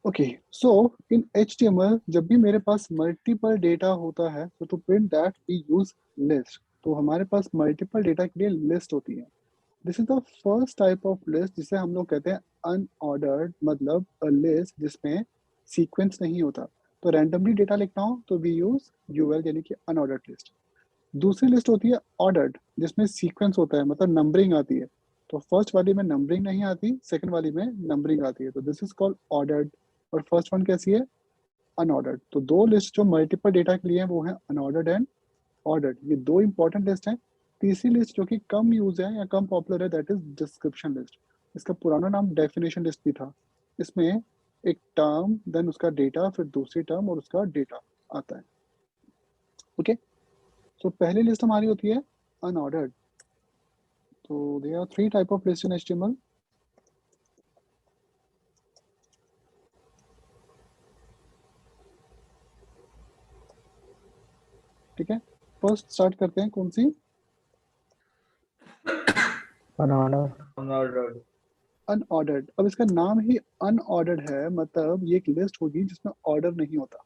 Okay, सो इन HTML जब भी मेरे पास मल्टीपल डेटा होता है तो to print that we use list. तो हमारे पास मल्टीपल डेटा के लिए लिस्ट होती है। This is the first type of list जिसे हम लोग कहते हैं अनऑर्डर्ड, मतलब अ लिस्ट जिसमें सीक्वेंस नहीं होता। तो रैंडमली डेटा लिखना हो तो वी यूज यूएल यानी कि अनऑर्डर्ड लिस्ट। दूसरी लिस्ट होती है ऑर्डर्ड जिसमें सीक्वेंस होता है, मतलब नंबरिंग आती है। तो फर्स्ट वाली में नंबरिंग नहीं आती, सेकंड वाली में नंबरिंग आती है, तो दिस इज कॉल्ड ऑर्डर्ड। और फर्स्ट वन कैसी है? अनऑर्डर्ड। तो दो लिस्ट जो मल्टीपल डेटा के लिए हैं वो है अनऑर्डर्ड एंड ऑर्डर्ड। ये दो इंपॉर्टेंट लिस्ट हैं। तीसरी लिस्ट जो कि कम यूज है या कम पॉपुलर है दैट इज डिस्क्रिप्शन लिस्ट। इसका पुराना नाम डेफिनेशन लिस्ट भी था। इसमें एक टर्म, देन उसका डेटा, फिर दूसरी टर्म और उसका डेटा आता है। ओके, तो पहली लिस्ट हमारी होती है अनऑर्डर्ड। तो there are three type of list in HTML। ठीक है, फर्स्ट स्टार्ट करते हैं कौन सी? अनऑर्डर्ड। अनऑर्डर्ड। अब इसका नाम ही अनऑर्डर्ड है, मतलब ये एक लिस्ट होगी जिसमें ऑर्डर नहीं होता।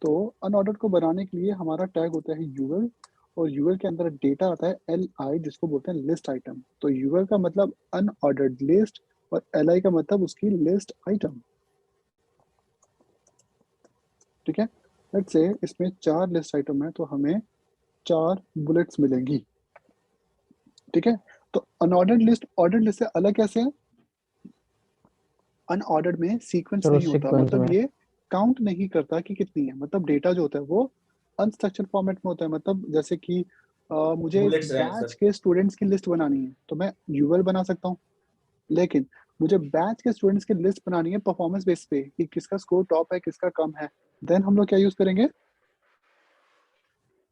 तो अनऑर्डर्ड को बनाने के लिए हमारा टैग होता है यूएल, और यूएल के अंदर डेटा आता है LI जिसको बोलते हैं लिस्ट आइटम। तो यूएल का मतलब अनऑर्डर्ड लिस्ट और LI का मतलब उसकी लिस्ट आइटम। ठीक है, लेट्स से इसमें 4 लिस्ट आइटम है तो हमें 4 बुलेट्स मिलेंगी। ठीक है, तो अनऑर्डर्ड लिस्ट ऑर्डर्ड लिस्ट से अलग कैसे है? अनऑर्डर्ड में सीक्वेंस सर नहीं उस होता, सीक्वेंस मतलब में ये काउंट नहीं करता कि कितनी है। मतलब डेटा जो होता है वो अनस्ट्रक्चर्ड फॉर्मेट में होता है। मतलब जैसे कि मुझे इस बुलेट्स रैंक बैच सर। के स्टूडेंट्स की लिस्ट बनानी है तो मैं यूएल बना सकता हूँ। लेकिन मुझे बैच के स्टूडेंट्स की लिस्ट बनानी है परफॉर्मेंस बेस पे कि किसका स्कोर टॉप है किसका कम है, देन हम लोग क्या यूज करेंगे?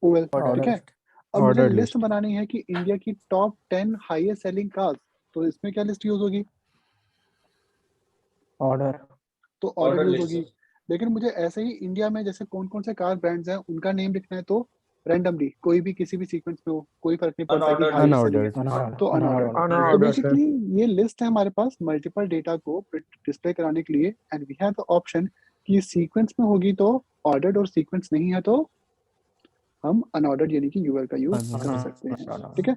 ओएल। ठीक ऑर्डर है, अब मुझे ऑर्डर लिस्ट लिस्ट। बनानी है कि इंडिया की टॉप 10 हाईएस्ट सेलिंग कार्स, तो इसमें क्या लिस्ट यूज होगी? ऑर्डर तो ऑर्डर ऑर्डर यूज लिस्ट होगी। सर। लेकिन मुझे ऐसे ही इंडिया में जैसे कौन कौन से कार ब्रांड्स हैं उनका नेम लिखना है तो रैंडमली कोई भी किसी भी सीक्वेंस में हो, कोई फर्क नहीं पड़ता कि अनऑर्डर्ड हाईएस्ट लिस्ट। सेलिंग है। अनऑर्डर तो अनऑर्डर। अनऑर्डर तो अनऑर्डर सर। बेसिकली ये लिस्ट है हमारे पास मल्टीपल डेटा को डिस्प्ले कराने के लिए, and we have the option कि सीक्वेंस में होगी तो ऑर्डर्ड और सीक्वेंस नहीं है तो हम अनऑर्डर्ड यानी कि यूएल का यूज कर सकते हैं। ठीक है,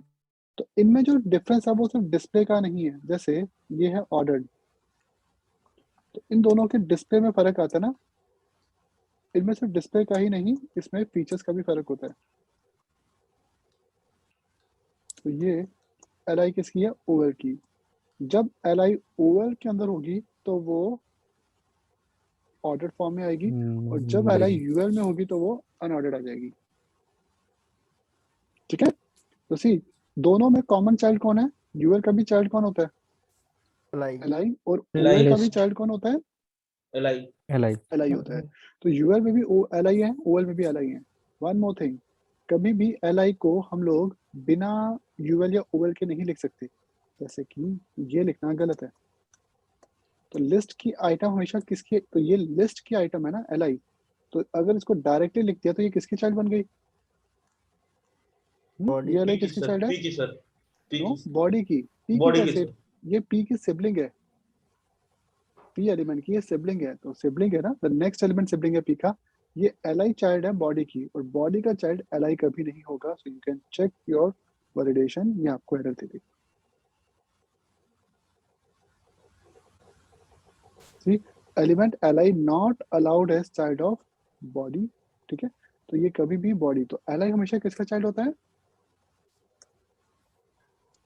तो इनमें जो डिफरेंस है वो सिर्फ डिस्प्ले का नहीं है। जैसे ये है ऑर्डर्ड, तो इन दोनों के डिस्प्ले में फर्क आता है ना। इनमें सिर्फ डिस्प्ले का ही नहीं, इसमें फीचर्स का भी फर्क होता है। तो ये LI किसकी है? ओएल की। जब LI ओएल के अंदर होगी तो वो ऑर्डर्ड फॉर्म में आएगी, और जब LI यूएल में होगी तो वो अनऑर्डर्ड आ जाएगी। ठीक है, तो सी दोनों में कॉमन चाइल्ड कौन है? यूएल का भी चाइल्ड कौन होता है? LI, और ओएल का भी लिस्ट चाइल्ड कौन होता है? एलआई। एलआई LI होता है। तो यूएल में भी LI है, ओएल में भी LI है। वन मोर थिंग, कभी भी LI को हम लोग बिना यूएल या ओएल के नहीं लिख सकते। जैसे कि ये लिखना गलत है। तो लिस्ट की आइटम हमेशा किसकी? तो ये लिस्ट की आइटम है ना LI, तो अगर इसको डायरेक्टली लिख दिया तो ये किसकी चाइल्ड बन गई? बॉडी ये पी LI की किसकी सर, चाइल्ड है? पी की सर, पी नो, की, बॉडी की। पी की बॉडी की कैसे? सर। ये पी की सिबलिंग है। पी एलिमेंट की ये सिबलिंग है, तो सिबलिंग है ना, द नेक्स्ट एलिमेंट सिबलिंग है पी का। ये LI चाइल्ड है बॉडी की, और बॉडी का चाइल्ड LI कभी नहीं होगा। So you can check your validation, ये आपको एरर दे देगी। See, element LI not allowed as child of body. ठीक है, तो ये कभी भी बॉडी, तो LI हमेशा किसका चाइल्ड होता है?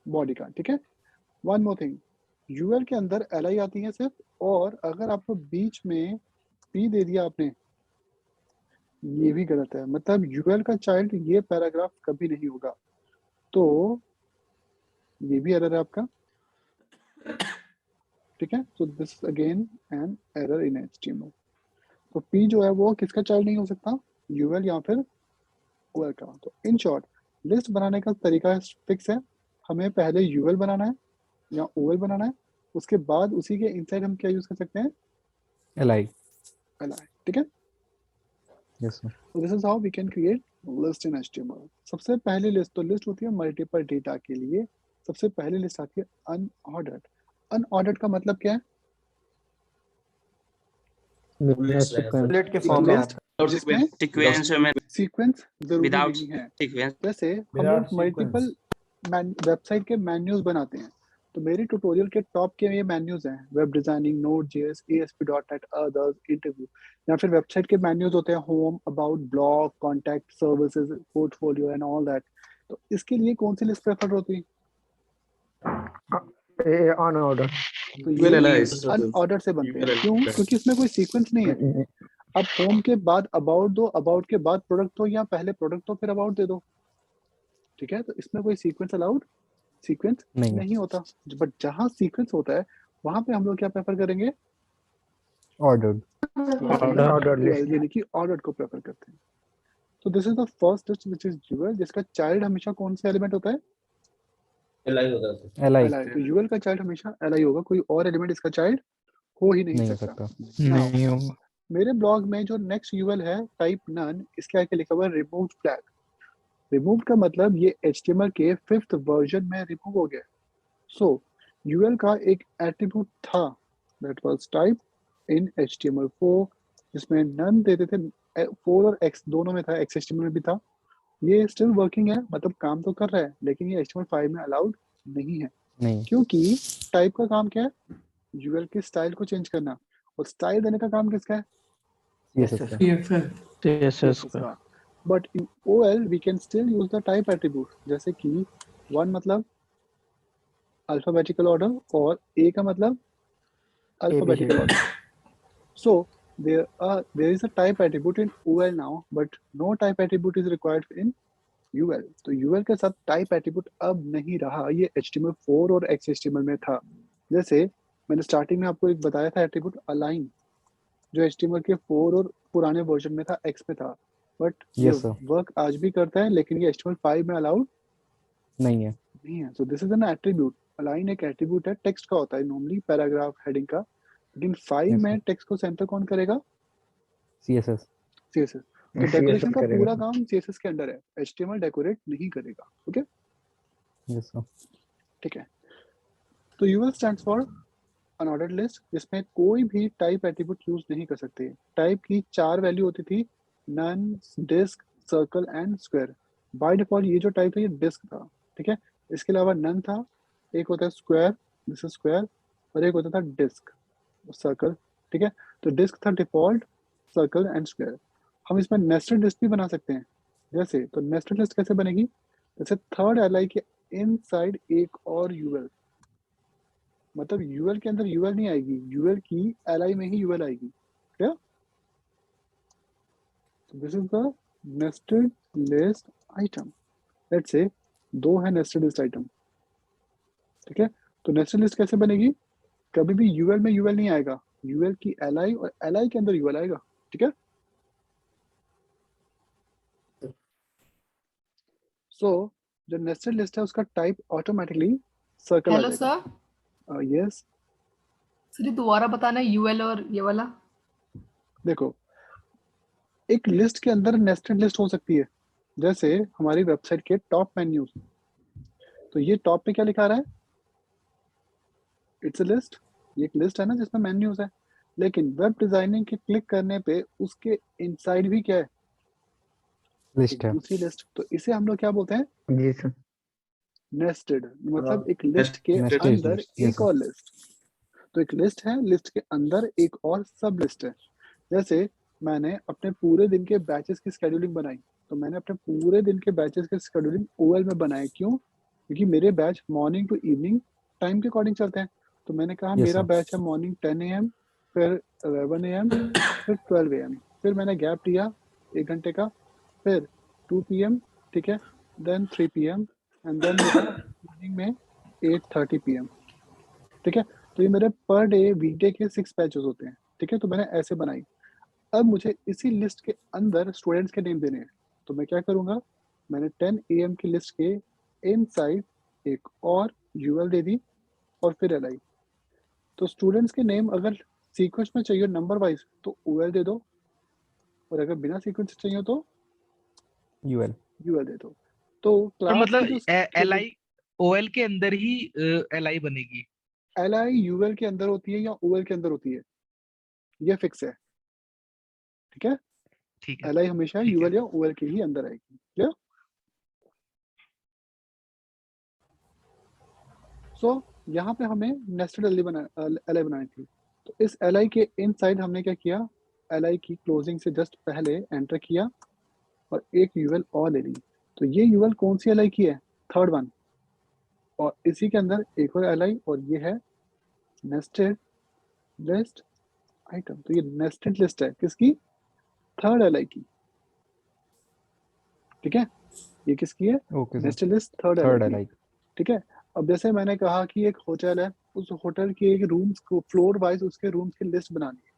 बॉडी का। ठीक है, वन मोर थिंग, यूएल के अंदर LI आती है सिर्फ, और अगर आपको बीच में पी दे दिया आपने, ये भी गलत है। मतलब यूएल का चाइल्ड ये पैराग्राफ कभी नहीं होगा, तो ये भी एरर है आपका। ठीक है, so this again an error in HTML। तो पी जो है वो किसका चाइल्ड नहीं हो सकता? यूएल या फिर ओएल का। तो इन शॉर्ट, लिस्ट बनाने का तरीका फिक्स है। हमें पहले यूएल बनाना है या ओएल बनाना है, उसके बाद उसी के इनसाइड हम क्या यूज कर सकते हैं? एलआई। ठीक है, yes sir. so this is how we can create list in HTML। सबसे पहली लिस्ट, तो लिस्ट होती है मल्टीपल डेटा के लिए। सबसे पहली लिस्ट आती है अनऑर्डर्ड। अनऑर्डर्ड का मतलब क्या है? list रहेगा बुलेट के एक फॉर्म में लिस्ट आता without जिसमें sequence सीक्वेंस में सीक्वेंस जरूरी विदाउट नहीं है। सीक्वेंस जैसे हम Without लोग sequence. मल्टीपल वेबसाइट के मेन्यूज बनाते हैं, तो मेरी ट्यूटोरियल के टॉप के ये मेन्यूज हैं, web designing, Node js, ASP.NET, others, interview, या फिर वेबसाइट के मेन्यूज होते हैं home, about, blog, contact, services, portfolio and all that. तो इसके लिए कौन सी लिस्ट प्रेफर होती है? On order. तो UL ये list अनऑर्डर से बनते हैं। UL क्यों? क्योंकि इसमें कोई सीक्वेंस नहीं है। अब होम के बाद अबाउट दो, अबाउट के बाद प्रोडक्ट दो, या पहले प्रोडक्ट दो फिर अबाउट दे दो, ठीक है? तो इसमें कोई सीक्वेंस अलाउड सीक्वेंस नहीं है। नहीं होता। बट जहां सीक्वेंस होता है वहां पे हम लोग क्या प्रेफर करेंगे? ऑर्डर्ड। Ordered list. यानी कि ऑर्डर को प्रेफर करते हैं। तो this is the first list which is UL, जिसका चाइल्ड हमेशा कौन सा एलिमेंट होता है? LI होता है एल आई li। तो यूएल का चाइल्ड हमेशा li होगा, कोई और एलिमेंट इसका चाइल्ड हो ही नहीं नहीं हो सकता। सकता। Now, नहीं होगा। मेरे ब्लॉग में जो नेक्स्ट यूएल है टाइप नन, इसके आगे लिखा हुआ है रिमूव फ्लैग। रिमूव का मतलब ये HTML के 5th वर्जन में रिमूव हो गया। सो यूएल का एक एट्रीब्यूट था that was type in HTML4, जिसमें नन देते थे, 4 और x दोनों में था, x HTML में भी था। ये स्टिल वर्किंग है, मतलब काम तो कर रहा है, लेकिन ये HTML5 में अलाउड नहीं है। नहीं। क्योंकि टाइप का काम क्या है? यूएल के स्टाइल को चेंज करना, और स्टाइल देने का काम किसका है? CSS का। CSS का। का। But in OL we can still use the type attribute, जैसे कि 1 मतलब अल्फाबेटिकल ऑर्डर और A का मतलब alphabetical order. So there is a type attribute in OL now, but no type attribute is required in UL। तो UL के साथ type attribute अब नहीं रहा, ये HTML4 और XHTML में था। जैसे मैंने स्टार्टिंग में आपको एक बताया था एट्रीब्यूट अलाइन, जो HTML के 4 और पुराने वर्जन में था, X में था, बट ये Yes, sir. वर्क आज भी करता है, लेकिन ये HTML5 में अलाउड नहीं है। नहीं है। So this is an attribute. Align एक एट्रीब्यूट है, टेक्स्ट का होता है नॉर्मली, पैराग्राफ हेडिंग का, लेकिन 5 Yes, में sir. टेक्स्ट को सेंटर कौन करेगा? CSS। CSS। तो डेकोरेशन का पूरा काम CSS के अंडर है, HTML डेकोरेट नहीं करेगा। Okay, Yes, sir. ठीक है। तो UL stands for unordered list, जिसमें कोई भी टाइप एट्रीब्यूट यूज नहीं कर सकते। टाइप की 4 वैल्यू होती थी, none, disc, circle and square. By default ये जो टाइप है ये डिस्क था, ठीक है? इसके अलावा नन था, एक होता है स्क्वायर, दिस इज स्क्वायर, और एक होता था डिस्क, सर्कल, ठीक है? तो डिस्क था डिफॉल्ट, सर्कल एंड स्क्वायर। हम इसमें नेस्टेड लिस्ट भी बना सकते हैं। जैसे, तो नेस्टेड लिस्ट कैसे बनेगी? जैसे थर्ड li के इनसाइड एक और UL, मतलब UL के अंदर UL नहीं आएगी, UL की li में ही UL आएगी, क्या? This is the nested list item. Let's say 2 है नेस्टेड लिस्ट आइटम, ठीक है? तो नेस्टेड लिस्ट कैसे बनेगी? कभी भी UL में UL नहीं आएगा, UL की li और li के अंदर UL आएगा, ठीक है? सो जो नेस्टेड लिस्ट है उसका टाइप ऑटोमेटिकली सर्कल आ हेलो जाएगा। सर, यस, सर दोबारा बताना यूएल और ये वाला। देखो, एक लिस्ट के अंदर नेस्टेड लिस्ट हो सकती है, जैसे हमारी वेबसाइट के टॉप मेन्यूज। तो ये टॉप पे क्या लिखा रहा है? It's a list. ये एक लिस्ट है ना जिसमें मेन्यूज है, लेकिन वेब डिजाइनिंग के क्लिक करने पे उसके इनसाइड भी क्या है? लिस्ट है। दूसरी लिस्ट। तो इसे हम लोग क्या बोलते हैं? जी सर। नेस्टेड, मतलब एक लिस्ट के Nested अंदर list, yes, एक और लिस्ट। तो एक लिस्ट है, लिस्ट के अंदर एक और सब लिस्ट है। जैसे मैंने अपने पूरे दिन के बैचेस की शेड्यूलिंग बनाई, तो मैंने अपने पूरे दिन के बैचेस की शेड्यूलिंग OL में बनाए। क्यों? क्योंकि मेरे batch morning to evening time के अकॉर्डिंग चलते हैं। तो मैंने कहा Yes, मेरा sir. बैच है मॉर्निंग 10 AM, फिर 11 AM, फिर 12 AM, फिर मैंने गैप लिया 1 घंटे का, फिर 2 PM, ठीक है, देन 3 PM, एंड देन मेरा इवनिंग में 8:30 PM, ठीक है? तो ये मेरे पर डे वीकडे के 6 बैचेस होते हैं, ठीक है? तो मैंने ऐसे बनाई। अब मुझे इसी लिस्ट के अंदर स्टूडेंट्स के नेम देने हैं, तो मैं क्या करूंगा? मैंने 10 AM की लिस्ट के इनसाइड एक और UL दे दी और फिर li। तो स्टूडेंट्स के नेम अगर सीक्वेंस में चाहिए नंबर वाइज तो OL दे दो, और अगर बिना सीक्वेंस चाहिए तो UL। UL दे दो। तो तो क्लास मतलब की जो LI OL के अंदर ही LI बनेगी। li UL के अंदर होती है या OL के अंदर होती है, ये फिक्स है। ठीक है, ठीक है। एल हमेशा ठीक है। यूएल या ओएल के ही अंदर आएगी। क्लियर? सो यहाँ पे हमें नेस्टेड एल बनानी थी, तो इस एल के इनसाइड हमने क्या किया, एल की क्लोजिंग से जस्ट पहले एंटर किया और एक यूएल और ले ली। तो ये यूएल कौन सी एल की है, थर्ड वन, और इसी के अंदर एक और एल, और ये है नेस्टेड लिस्ट आइटम। तो ये नेस्टेड लिस्ट है किसकी, थर्ड एल की। ठीक है, ये किसकी है, okay sir, nested list third third L है की। लाइक। ठीक है, अब जैसे मैंने कहा कि एक होटल है, उस होटल के एक रूम्स को फ्लोर वाइज उसके रूम्स की लिस्ट बनानी है,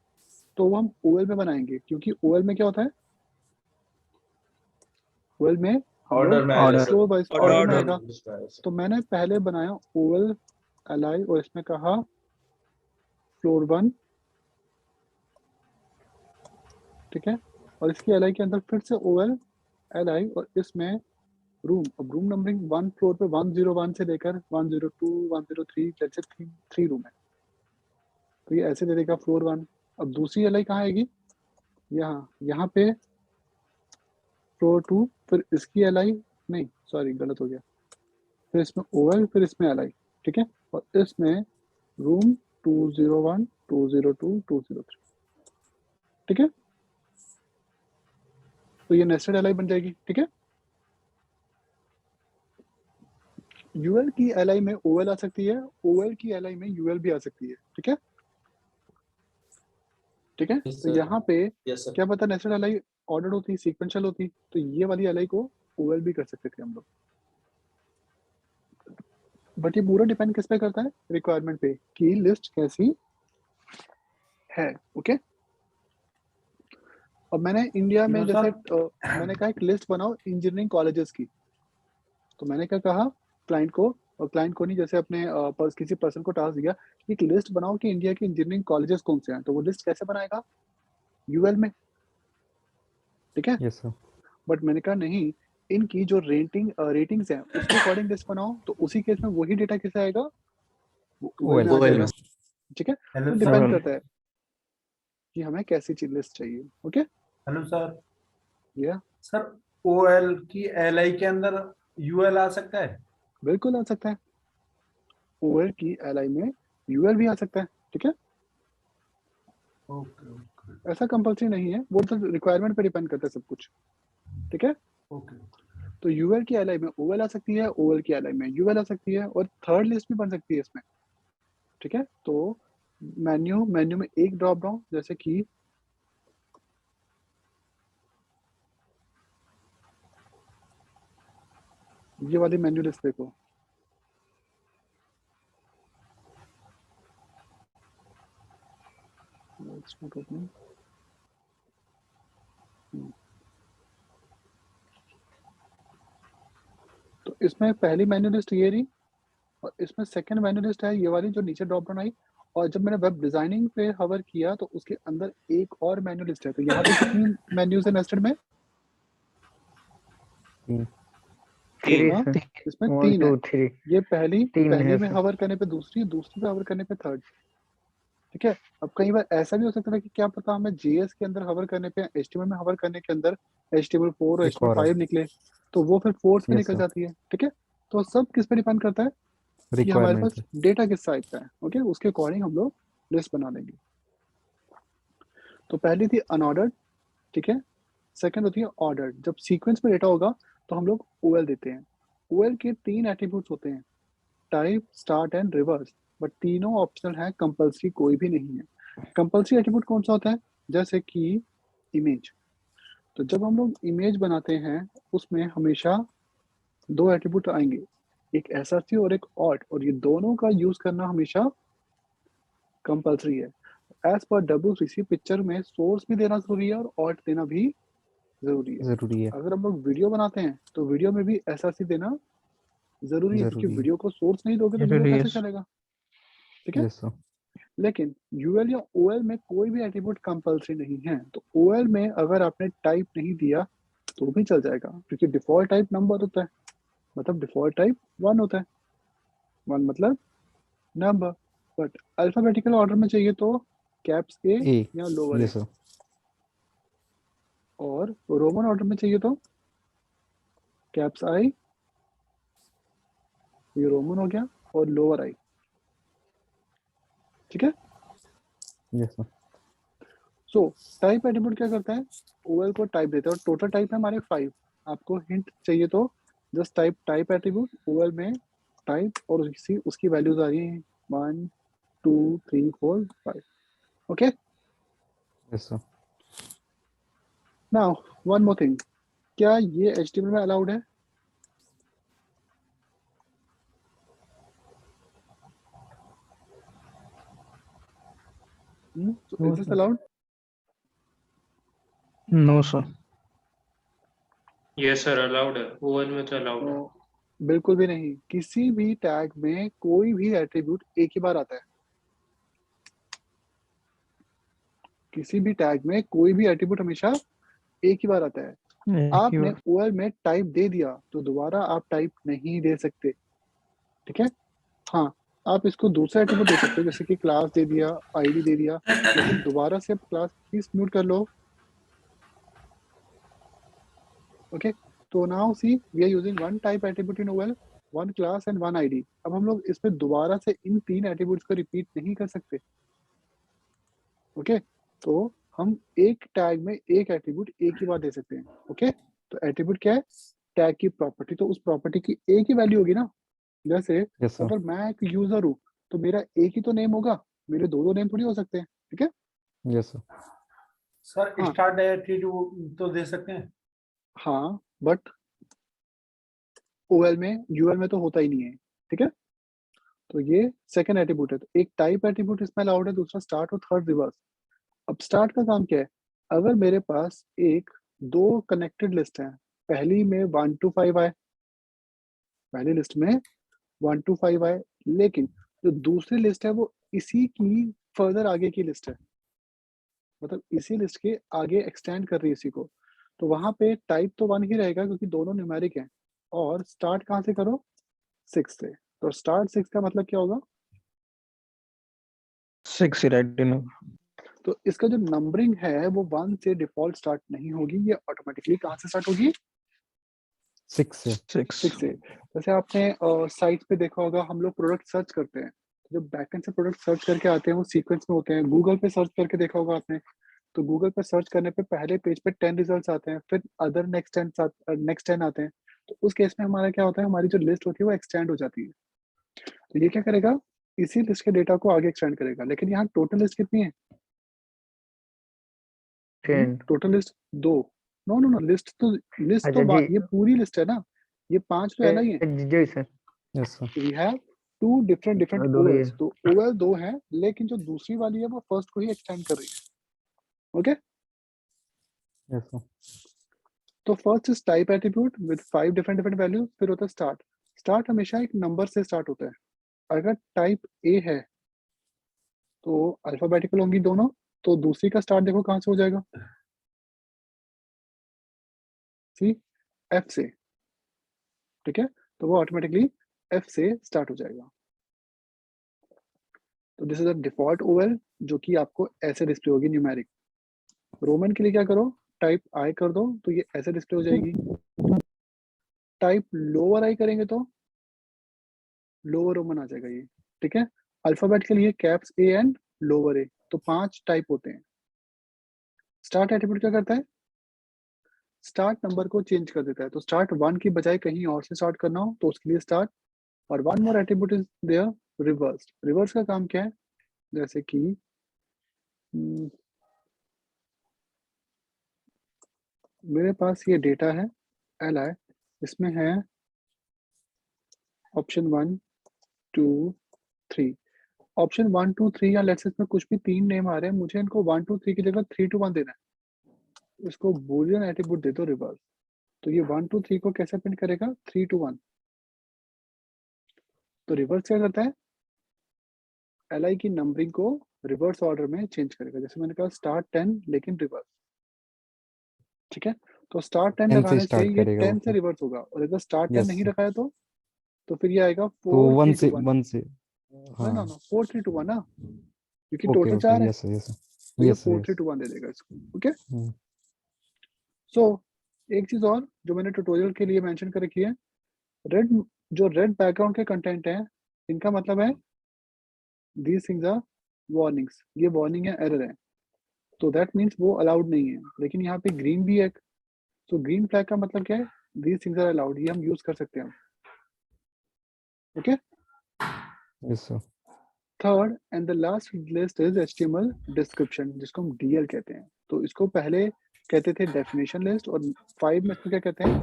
तो वो हम ओएल में बनाएंगे, क्योंकि ओएल में क्या होता है, ओएल में ऑर्डर में Order. फ्लोर वाइज ऑर्डर में आएगा। ऑर्डर तो मैंने पहले बनाया ओएल एल और इसमें कहा फ्लोर 1, ठीक है, और इसकी एल के अंदर फिर से ओएल एल और इसमें रूम। अब रूम नंबरिंग 1 फ्लोर पे 101 से लेकर 102 103 जैसे 3 रूम है, तो ये ऐसे दे देगा फ्लोर 1। अब दूसरी एल कहाँ आएगी, यहाँ पे फ्लोर 2, फिर इसकी एल नहीं सॉरी गलत हो गया, फिर इसमें ओएल, फिर इसमें एल, ठीक है, और इसमें रूम 201 202 203, ठीक है, तो ये नेस्टेड एल बन जाएगी। ठीक है, यूएल की एल में ओएल आ सकती है, ओएल की एल में यूएल भी आ सकती है। ठीक है, ठीक है, Yes, तो sir. यहाँ पे यस सर। क्या पता नेस्टेड एल ऑर्डर होती, सीक्वेंशियल होती, तो ये वाली एल को ओएल भी कर सकते थे हम लोग। बट ये पूरा डिपेंड किस पे करता है, रिक्वायरमेंट पे, कि लिस्ट कैसी है। ओके, अब मैंने इंडिया में जैसे मैंने कहा एक लिस्ट बनाओ इंजीनियरिंग कॉलेजेस की, तो मैंने क्या कहा क्लाइंट को, और क्लाइंट को नहीं, जैसे अपने किसी पर्सन को टास्क दिया कि एक लिस्ट बनाओ कि इंडिया के इंजीनियरिंग कॉलेजेस कौन से हैं, तो वो लिस्ट कैसे बनाएगा, यूएल में। ठीक है, यस सर। बट मैंने कहा नहीं, इनकी जो रेटिंग्स हैं उसके अकॉर्डिंग लिस्ट बनाओ, तो उसी केस में वही डेटा कैसे आएगा, वो OL में आ OL जाएगा। में। ठीक है, हेलो तो सर। डिपेंड करता है कि हमें कैसी चीज लिस्ट चाहिए। Okay, hello sir. या सर ओएल की एलआई के अंदर यूएल आ सकता है? बिल्कुल आ सकता है, ओएल की एल में यूएल भी आ सकता है। ठीक है, ओके ओके ऐसा कंपल्सरी नहीं है, वो तो रिक्वायरमेंट पे डिपेंड करता है सब कुछ। ठीक है, ओके। तो यूएल की एल में ओएल आ सकती है, ओएल की एल में यूएल आ सकती है, और थर्ड लिस्ट भी बन सकती है इसमें। ठीक है, तो मेन्यू में एक ड्रॉप डाउन, जैसे कि ये वाली मेन्यू लिस्ट देखो, It's not opening. तो इसमें पहली मेन्यू लिस्ट ये रही, और इसमें सेकंड मेन्यू लिस्ट है ये वाली जो नीचे ड्रॉप डाउन आई, और जब मैंने वेब डिजाइनिंग पे हवर किया तो उसके अंदर एक और मेन्यू लिस्ट है। तो यहाँ पे कितनी मेन्यूज है नेस्टेड में, Three, हाँ, sir. इसमें 1, 3 है। 2, 3. ये पहली तीन है में सर। हवर करने पे दूसरी पे हवर करने पे थर्ड। ठीक है, अब कई बार ऐसा भी हो सकता है कि क्या पता हमें जेएस के अंदर हवर करने पे, एचटीएमएल में हवर करने के अंदर HTML 4 और एक और है। HTML 5 निकले, तो वो फिर फोर्थ पे Yes, निकल sir. जाती है। ठीक है, तो सब किस पे डिपेंड करता है कि हमारे रिक्वायरमेंट पास डेटा किस साइज का है। ओके, उसके अकॉर्डिंग हम लोग लिस्ट बना लेंगे। तो पहली थी अनऑर्डर्ड, ठीक है, सेकंड होती है ऑर्डर्ड। जब सीक्वेंस में डेटा होगा तो हम लोग ओएल देते हैं। ओएल के 3 एट्रीब्यूट्स होते हैं, type, start and reverse, but तीनों ऑप्शनल है, कंपल्सरी कोई भी नहीं है। कंपल्सरी एट्रीब्यूट कौन सा होता है, जैसे कि इमेज। तो जब हम लोग इमेज बनाते हैं उसमें हमेशा 2 एट्रीब्यूट आएंगे, एक एसआरसी और एक ऑट, और ये दोनों का यूज करना हमेशा कंपल्सरी है। एज पर WCC पिक्चर में सोर्स भी देना जरूरी है और ऑट देना भी जरूरी है। जरूरी है। अगर हम लोग वीडियो बनाते हैं तो वीडियो में भी एसआरसी देना जरूरी है, क्योंकि जरूरी है। वीडियो को सोर्स नहीं दोगे तो वीडियो जरूरी है कैसे सर। चलेगा। ठीक है, यस सर। लेकिन यूएल या ओएल में कोई भी एट्रीब्यूट कंपल्सरी नहीं है। तो ओएल में अगर आपने टाइप नहीं दिया तो भी चल जाएगा, क्योंकि डिफॉल्ट टाइप नंबर होता है, मतलब डिफॉल्ट टाइप 1 होता है, 1 मतलब नंबर। बट अल्फाबेटिकल ऑर्डर में चाहिए तो कैप्स ए ए। या लोअर ए। Yes sir. और रोमन ऑर्डर में चाहिए तो कैप्स आई, ये रोमन हो गया, और लोअर आई। ठीक है। Yes, sir. So type attribute क्या करता है, ओएल को टाइप देता है, और टोटल टाइप है हमारे 5। आपको हिंट चाहिए तो जस्ट टाइप एट्रीब्यूट ओएल में टाइप, और उसकी वैल्यूज आ रही हैं 1 2 3 4 5। Okay, Yes, sir. Now one more thing, क्या ये एचटीएमएल में अलाउड है? So No, is this sir. allowed? No sir. Yes sir allowed है, ओवन में तो अलाउड है। No, बिल्कुल भी नहीं। किसी भी टैग में कोई भी एट्रीब्यूट एक ही बार आता है। किसी भी टैग में कोई भी एट्रीब्यूट हमेशा एक ही बार आता है। आपने ओएल में टाइप दे दिया तो दोबारा आप टाइप नहीं दे सकते। ठीक है। हाँ, आप इसको दूसरा एट्रीब्यूट दे सकते हो, जैसे कि क्लास दे दिया, आईडी दे दिया, लेकिन दोबारा से आप क्लास प्लीज म्यूट कर लो। ओके, तो now see we are using one type attribute in OL, one class and one ID. अब हम लोग इसमें दोबारा से इन 3 एट्रीब्यूट्स को रिपीट नहीं कर सकते। ओके, तो हम एक टैग में एक एट्रीब्यूट एक ही बार दे सकते हैं। ओके, तो एट्रीब्यूट क्या है, टैग की प्रॉपर्टी, तो उस प्रॉपर्टी की एक ही वैल्यू होगी ना। जैसे Yes, sir. अगर मैं एक यूजर हूँ तो मेरा एक ही तो नेम होगा, मेरे दो नेम थोड़ी हो सकते हैं। ठीक है। Yes, sir. सर हाँ। स्टार्ट एट्रीब्यूट तो दे सकते हैं। हाँ, बट ओएल में यूएल में तो होता ही नहीं है। ठीक है, तो ये सेकंड एट्रीब्यूट है। तो एक टाइप एट्रीब्यूट इसमें अलाउड है, दूसरा स्टार्ट और थर्ड रिवर्स। अब स्टार्ट का काम क्या है, अगर मेरे पास दो कनेक्टेड लिस्ट है, पहली में 1 to 5 आए, पहली लिस्ट में 1 to 5 आए, लेकिन जो दूसरी लिस्ट है वो इसी की फर्दर आगे की लिस्ट है, मतलब इसी लिस्ट के आगे एक्सटेंड कर रही है इसी को, तो वहां पे टाइप तो 1 ही रहेगा क्योंकि दोनों न्यूमेरिक हैं। और स्टार्ट कहाँ से करो, 6 से। तो स्टार्ट 6 का मतलब क्या होगा, 6 राइट इन। तो इसका जो नंबरिंग है वो 1 से डिफॉल्ट स्टार्ट नहीं होगी, ये ऑटोमेटिकली कहाँ से स्टार्ट होगी, 6 से। 6 से। जैसे आपने साइट पे देखा होगा, हम लोग प्रोडक्ट सर्च करते हैं, जो बैकएंड से प्रोडक्ट सर्च करके आते हैं वो सीक्वेंस में होते हैं। गूगल पे सर्च करके देखा होगा आपने, तो गूगल पे सर्च करने पे पहले पेज पे 10 रिजल्ट्स आते हैं, फिर अदर नेक्स्ट 10 आते हैं। तो उस केस में हमारा क्या होता है, हमारी जो लिस्ट होती है वो एक्सटेंड हो जाती है। तो ये क्या करेगा, इसी लिस्ट के डेटा को आगे एक्सटेंड करेगा। लेकिन यहाँ टोटल लिस्ट कितनी है, 10। Total list 2। No no no, list तो अच्छा जी। ये पूरी लिस्ट है ना, ये 5 तो है ही है। जी sir. Yes, sir. We have 2 different दो ही ओएल्स, है। तो ओएल 2 है, लेकिन जो दूसरी वाली है वो फर्स्ट को ही एक्सटेंड कर रही है। Okay, Yes, sir. तो first is type attribute with 5 different values, फिर होता है स्टार्ट। स्टार्ट हमेशा एक नंबर से स्टार्ट होता है। अगर टाइप ए है तो अल्फाबेटिकल होंगी दोनों, तो दूसरी का स्टार्ट देखो कहां से हो जाएगा, सी एफ से। ठीक है, तो वो ऑटोमेटिकली एफ से स्टार्ट हो जाएगा। तो this is a default OL जो कि आपको ऐसे डिस्प्ले होगी न्यूमेरिक। रोमन के लिए क्या करो, टाइप आई कर दो तो ये ऐसे डिस्प्ले हो जाएगी। टाइप लोअर आई करेंगे तो लोअर रोमन आ जाएगा ये। ठीक है, अल्फाबेट के लिए कैप्स ए एंड लोअर ए, तो 5 टाइप होते हैं। स्टार्ट एट्रीब्यूट क्या करता है, स्टार्ट नंबर को चेंज कर देता है। तो स्टार्ट 1 की बजाय कहीं और से स्टार्ट करना हो तो उसके लिए स्टार्ट। और one more attribute is there, reverse. Reverse का काम क्या है, जैसे कि मेरे पास ये डेटा है एल आई, इसमें है ऑप्शन 1 2 3। ऑप्शन 1 2 3 या लेट्स इसमें कुछ भी 3 नेम आ रहे हैं, मुझे इनको 1 2 3 की जगह 3 2 1 देना है। इसको बूलियन एट्रीब्यूट दे दो रिवर्स। तो ये 1 2 3 को कैसे प्रिंट करेगा, 3 2 1। तो रिवर्स क्या करता है, एल आई की नंबरिंग को रिवर्स ऑर्डर में चेंज करेगा। जैसे मैंने कहा स्टार्ट 10 लेकिन रिवर्स। ठीक है, तो स्टार्ट 10 10 से लगाने से स्टार्ट ये करेगा 10 से वो। रिवर्स होगा, और अगर स्टार्ट 10 Yes, नहीं sir. रखा है तो फिर ये आएगा तो 4 1 3 से 2 1। 1 से। ना हाँ. ना ना 4 3 2 1 ना, क्योंकि Okay, टोटल okay. 4 है, Yes, sir. Yes, sir. तो ये Yes, sir. 4 3 Yes. 2 1 दे देगा इसको। ओके, सो एक चीज और जो मैंने ट्यूटोरियल के लिए मेंशन कर रखी है, जो रेड बैकग्राउंड के कंटेंट है, इनका मतलब है दीज थिंग्स आर वार्निंग्स, ये वार्निंग है, एरर है, तो दैट मीन्स वो अलाउड नहीं है। लेकिन यहाँ पे ग्रीन भी है, तो ग्रीन फ्लैग का मतलब क्या है, दीज थिंग्स आर अलाउड, ये हम यूज कर सकते हैं। Okay, Yes, sir. Third and the last list is HTML description, जिसको हम DL कहते हैं। तो इसको पहले कहते थे डेफिनेशन लिस्ट, और 5 में इसको क्या कहते हैं,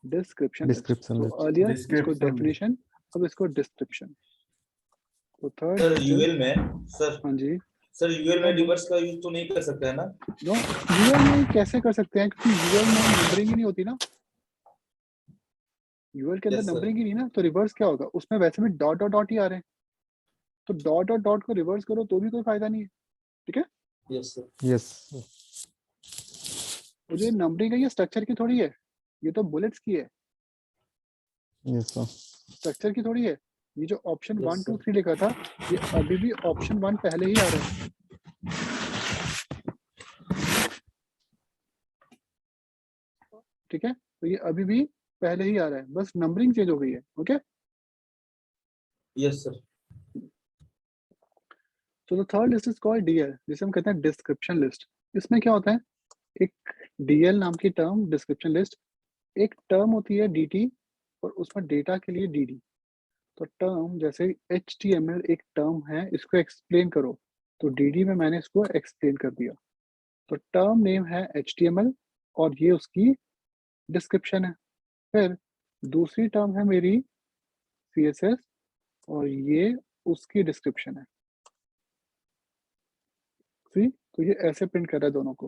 डिस्क्रिप्शन Description list. अर्लियर इसको Description डेफिनेशन, अब इसको डिस्क्रिप्शन। तो थर्ड सर यूएल में सर हाँ जी, सर यूएल में रिवर्स का यूज तो नहीं कर सकते है ना? नो यूएल में कैसे कर सकते हैं, क्योंकि यूएल में नंबरिंग ही नहीं होती ना, यूएल के अंदर Yes, sir. नंबरिंग ही नहीं ना, तो रिवर्स क्या होगा, उसमें वैसे भी डॉट डॉट डॉट ही आ रहे हैं, तो डॉट और डॉट को रिवर्स करो तो भी कोई फायदा नहीं है। ठीक है, यस सर। Yes. तो जो नंबरिंग है ये स्ट्रक्चर की थोड़ी है, ये तो बुलेट्स की है, Yes, sir. स्ट्रक्चर की थोड़ी है। ये जो ऑप्शन Yes, 1 2 sir. 3 लिखा था, ये अभी भी ऑप्शन 1 पहले ही आ रहा है। ठीक है, तो ये अभी भी पहले ही आ रहा है, बस नंबरिंग चेंज हो गई है। Okay, yes sir. तो the third list is called DL, जिसे हम कहते हैं डिस्क्रिप्शन लिस्ट। इसमें क्या होता है, एक DL नाम की टर्म, डिस्क्रिप्शन लिस्ट, एक टर्म होती है DT, और उसमें डेटा के लिए DD। तो टर्म जैसे HTML एक टर्म है, इसको एक्सप्लेन करो, तो DD में मैंने इसको एक्सप्लेन कर दिया। तो टर्म नेम है HTML और ये उसकी डिस्क्रिप्शन है। फिर दूसरी टर्म है मेरी CSS और ये उसकी डिस्क्रिप्शन है। सी, तो ये ऐसे प्रिंट कर रहा है दोनों को।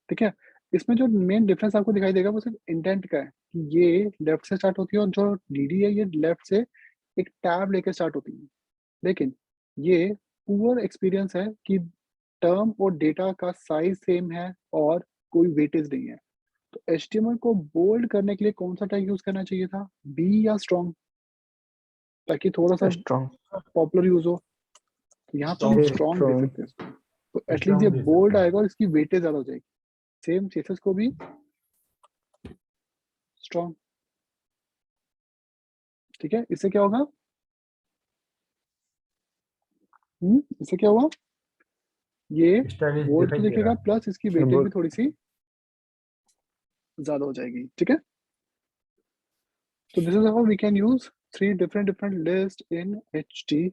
ठीक है, इसमें जो मेन डिफरेंस आपको दिखाई देगा वो सिर्फ इंटेंट का है, कि ये लेफ्ट से स्टार्ट होती है और जो DD है ये लेफ्ट से एक टैब लेके स्टार्ट होती है। लेकिन ये पुअर एक्सपीरियंस है कि टर्म और डेटा का साइज सेम है और कोई वेटेज नहीं है। तो HTML को बोल्ड करने के लिए कौन सा टैग यूज करना चाहिए था, B या स्ट्रॉन्ग, ताकि थोड़ा सा Strong. पॉपुलर यूज हो। तो यहाँ पे हम Strong. स्ट्रॉन्ग दे Strong. सकते हैं इसको, तो एटलीस्ट ये Strong दे बोल्ड सकते हैं। आएगा और इसकी वेटेज ज्यादा हो जाएगी। सेम CSS को भी स्ट्रॉन्ग। ठीक है, इससे क्या होगा, इससे क्या हुआ, ये Stylish बोल्ड तो दिखाई दे दिखेगा रहा है। प्लस इसकी वेटेज bold. भी थोड़ी सी ज्यादा हो जाएगी। ठीक है, so this is how we can use 3 different lists in HTML.